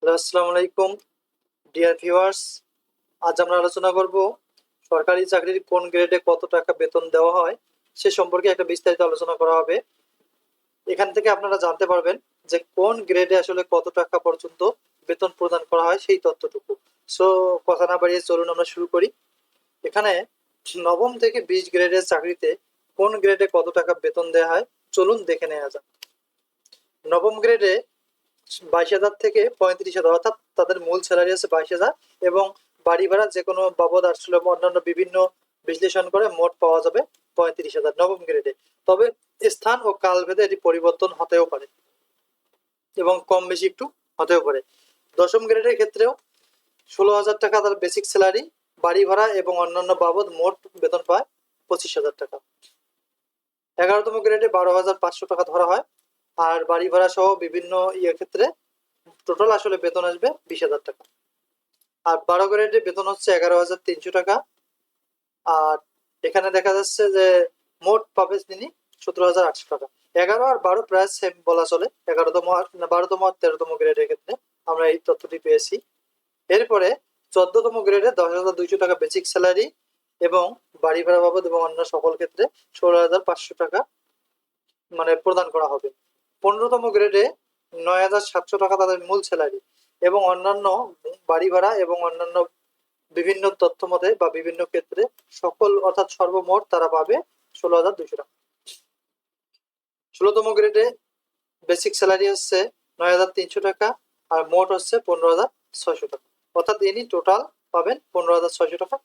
Hello, আসসালামু আলাইকুম dear viewers. আজ আমরা আলোচনা করব সরকারি চাকরির কোন গ্রেডে কত টাকা বেতন দেওয়া হয় সে সম্পর্কে একটা বিস্তারিত আলোচনা করা হবে। এখান থেকে আপনারা জানতে পারবেন যে কোন গ্রেডে আসলে কত টাকা পর্যন্ত বেতন প্রদান করা হয় সেই তথ্যটুকু। সো কথা না বাড়িয়ে চলুন আমরা শুরু করি। এখানে নবম থেকে 20 গ্রেডের চাকরিতে কোন গ্রেডে কত টাকা বেতন দেওয়া হয় চলুন দেখে নেওয়া যাক। নবম গ্রেডে 22,000 থেকে 35,000, অর্থাৎ তাদের মূল স্যালারি আছে 22,000 এবং বাড়ি ভাড়া যে কোনো বাবদ আসলে অন্যান্য বিভিন্ন বিশ্লেষণ করে মোট পাওয়া যাবে 35,000 নবম গ্রেডে। তবে স্থান ও কাল ভেদে এটি পরিবর্তন হতেও পারে এবং কম বেশি একটু হতেও পারে। দশম গ্রেডের ক্ষেত্রেও 16,000 টাকা তার বেসিক স্যালারি, বাড়ি ভাড়া এবং অন্যান্য বাবদ মোট বেতন পায় 25,000 টাকা। 11তম গ্রেডে 12,500 টাকা ধরা হয়, আর বাড়ি ভাড়া সহ বিভিন্ন ক্ষেত্রে টোটাল আসলে বেতন আসবে 20,000 টাকা। আর 12 গ্রেডে বেতন হচ্ছে 11,300 টাকা। আর এখানে দেখা যাচ্ছে যে মোট পাবে তিনি 17,800 টাকা। 11 আর 12 প্রায় সেম বলা চলে। 11তম আর 12তম আর 13তম গ্রেডের ক্ষেত্রে আমরা এই তথ্যটি পেয়েছি। এরপরে 14তম গ্রেডে 10,200 টাকা বেসিক স্যালারি এবং বাড়ি ভাড়া বাবদ এবং অন্য সকল ক্ষেত্রে 16,500 টাকা মানে প্রদান করা হবে। 15তম গ্রেডে 9,700 টাকা তাদের মূল স্যালারি এবং অন্যান্য বাড়ি ভাড়া এবং অন্যান্য বিভিন্ন তথ্য মতে বা বিভিন্ন ক্ষেত্রে সকল অর্থাৎ সর্বমোট তারা পাবে 16,200 টাকা। 16তম গ্রেডে বেসিক স্যালারি হচ্ছে 9,300 টাকা আর মোট হচ্ছে 15,600 টাকা, অর্থাৎ ইনি টোটাল পাবেন 15,600 টাকা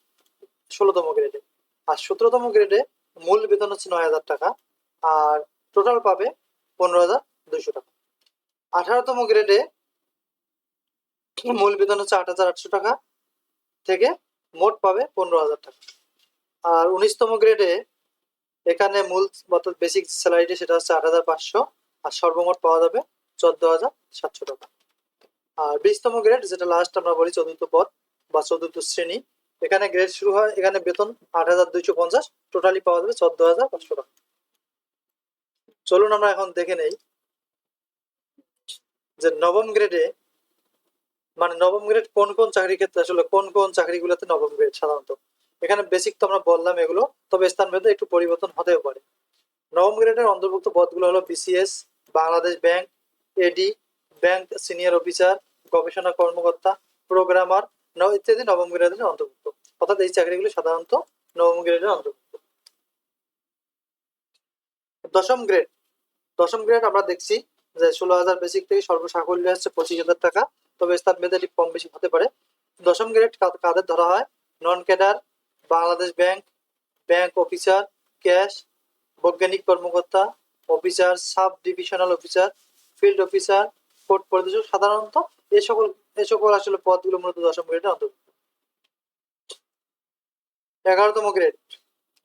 16তম গ্রেডে। আর 17তম গ্রেডে মূল বেতন হচ্ছে 9,000 টাকা আর টোটাল পাবে 15,200 টাকা। 18তম গ্রেডে মূল বেতন হচ্ছে 8,800 টাকা থেকে মোট পাবে 15,000 টাকা। আর 19তম গ্রেডে এখানে মূল অর্থাৎ বেসিক স্যালারিটা সেটা হচ্ছে 8,500 আর সর্বমোট পাওয়া যাবে 14,700 টাকা। আর 20তম গ্রেড যেটা লাস্ট আমরা বলি চতুর্থ পদ বা চতুর্থ শ্রেণী, এখানে গ্রেড শুরু হয়, এখানে বেতন 8,250, টোটালি পাওয়া যাবে 14,500 টাকা। চলুন আমরা এখন দেখে নেই যে নবম গ্রেডে মানে নবম গ্রেড কোন কোন চাকরির ক্ষেত্রে আসলে কোন কোন চাকরিগুলোতে নবম গ্রেড সাধারণত। এখানে বেসিক তো আমরা বললাম এগুলো, তবে স্থান ভেদে একটু পরিবর্তন হতেও পারে। নবম গ্রেডের অন্তর্ভুক্ত পদগুলো হলো বিসিএস, বাংলাদেশ ব্যাংক, এডি, ব্যাংক সিনিয়র অফিসার, গবেষণা কর্মকর্তা, প্রোগ্রামার ইত্যাদি নবম গ্রেডের অন্তর্ভুক্ত। অর্থাৎ এই চাকরিগুলি সাধারণত নবম গ্রেডের অন্তর্ভুক্ত। দশম গ্রেড, দশম গ্রেড আমরা দেখছি যে 16,000 বেসিক থেকে সর্বসাকুল্য হচ্ছে 25,000 টাকা, তবে স্থান ভেদে এটি কম বেশি হতে পারে। দশম গ্রেড কাদের ধরা হয়? Non cadre, Bangladesh bank, bank officer, cash, বৈজ্ঞানিক কর্মকর্তা, officer, sub divisional officer, field officer, court পরিদর্শক, সাধারণত এই সকল আসলে পদগুলো মূলত দশম গ্রেডের অন্তর্ভুক্ত। 11তম গ্রেড,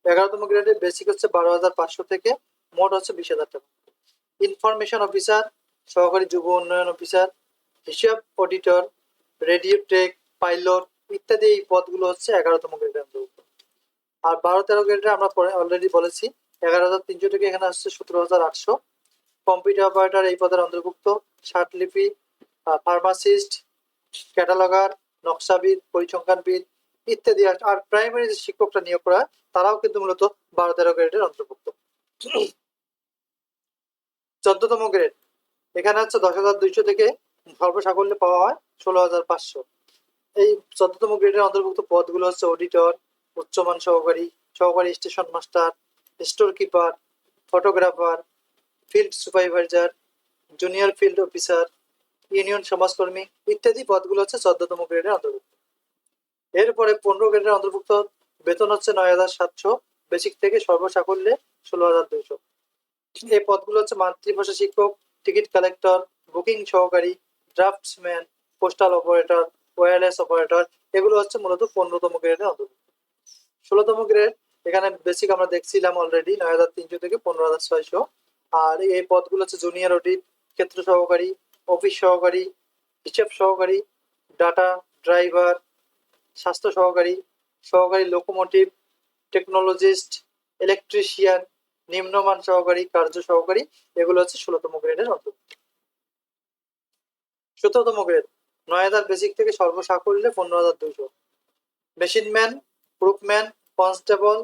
11তম গ্রেডের বেসিক হচ্ছে 12,500 থেকে মোট হচ্ছে 20,000 টাকা। ইনফরমেশন অফিসার, সহকারী যুব উন্নয়ন অফিসার, হিসাব অডিটর, রেডিও টেক, পাইলট ইত্যাদি এই পদগুলো হচ্ছে 11তম গ্রেডের অন্তর্ভুক্ত। আর 12-13 গ্রেডে আমরা অলরেডি বলেছি 11,300 থেকে এখানে আসছে 17,800। কম্পিউটার অপারেটর এই পদের অন্তর্ভুক্ত, ষাটলিপি, ফার্মাসিস্ট, ক্যাটালগার, নকশাবিদ, পরিসংখ্যানবিদ ইত্যাদি। আর প্রাইমারি যে শিক্ষকরা নিয়োগ করা হয় তারাও কিন্তু মূলত 12-13 গ্রেডের অন্তর্ভুক্ত। 14তম গ্রেড, এখানে হচ্ছে 10,200 থেকে সর্বসাকুল্যে পাওয়া হয় 16,500। এই 14তম গ্রেডের অন্তর্ভুক্ত পদগুলো হচ্ছে অডিটর, উচ্চমান সহকারী, সহকারী station master, store keeper, photographer, field supervisor, junior field officer, union সমাজকর্মী ইত্যাদি পদগুলো হচ্ছে 14তম গ্রেডের অন্তর্ভুক্ত। এরপরে 15 গ্রেডের অন্তর্ভুক্ত বেতন হচ্ছে 9,700 বেসিক থেকে সর্বসাকুল্যে 16,200। এই পদগুলো হচ্ছে মাতৃভাষা শিক্ষক, টিকিট কালেক্টর, বুকিং সহকারী, draughtsman, postal operator, wireless operator, এগুলো হচ্ছে মূলত 15তম গ্রেডের অন্তর্ভুক্ত। 16তম গ্রেড, এখানে বেসিক আমরা দেখছিলাম অলরেডি 9,300 থেকে 15,600। আর এই পদগুলো হচ্ছে জুনিয়র অডিট, ক্ষেত্র সহকারী, অফিস সহকারী, হিসাব সহকারী, ডাটা ড্রাইভার, স্বাস্থ্য সহকারী, সহকারী লোকোমোটিভ, টেকনোলজিস্ট, ইলেকট্রিশিয়ান, নিম্নমান সহকারী, কার্য সহকারী, এগুলো হচ্ছে 16তম গ্রেডের অন্তর্ভুক্ত। 17তম গ্রেড, 9,000 বেসিক থেকে সর্বসাকুল্যে 15,200। মেশিনম্যান, প্রুফম্যান, কনস্টেবল,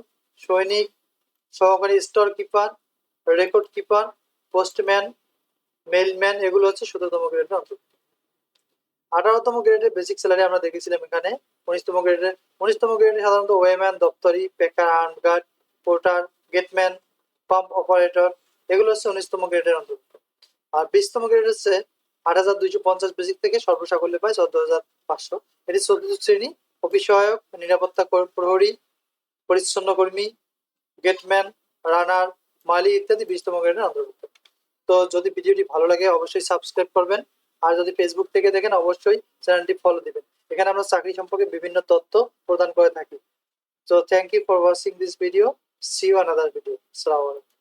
সৈনিক, সহকারী store keeper, record keeper, postman, mailman এগুলো হচ্ছে 17তম গ্রেডের অন্তর্ভুক্ত। 18তম গ্রেডের বেসিক স্যালারি আমরা দেখেছিলাম এখানে। 19তম গ্রেডে সাধারণত ওয়েম্যান, দপ্তরি, packer, arm guard, porter, gateman, pump operator এগুলো হচ্ছে 19তম গ্রেডের অন্তর্ভুক্ত। আর 20তম গ্রেড হচ্ছে 8,250 বেসিক থেকে সর্বসাকুল্যে পায় 14,500। এটি 14th শ্রেণী। অফিস সহায়ক, নিরাপত্তা প্রহরী, পরিচ্ছন্ন কর্মী, গেটম্যান, রানার, মালি ইত্যাদি 20তম গ্রেডের অন্তর্ভুক্ত। তো যদি ভিডিওটি ভালো লাগে অবশ্যই সাবস্ক্রাইব করবেন, আর যদি ফেসবুক থেকে দেখেন অবশ্যই চ্যানেলটি ফলো দিবেন। এখানে আমরা চাকরি সম্পর্কে বিভিন্ন তথ্য প্রদান করে থাকি। So thank you for watching this video. See you another video. Assalamu alaikum.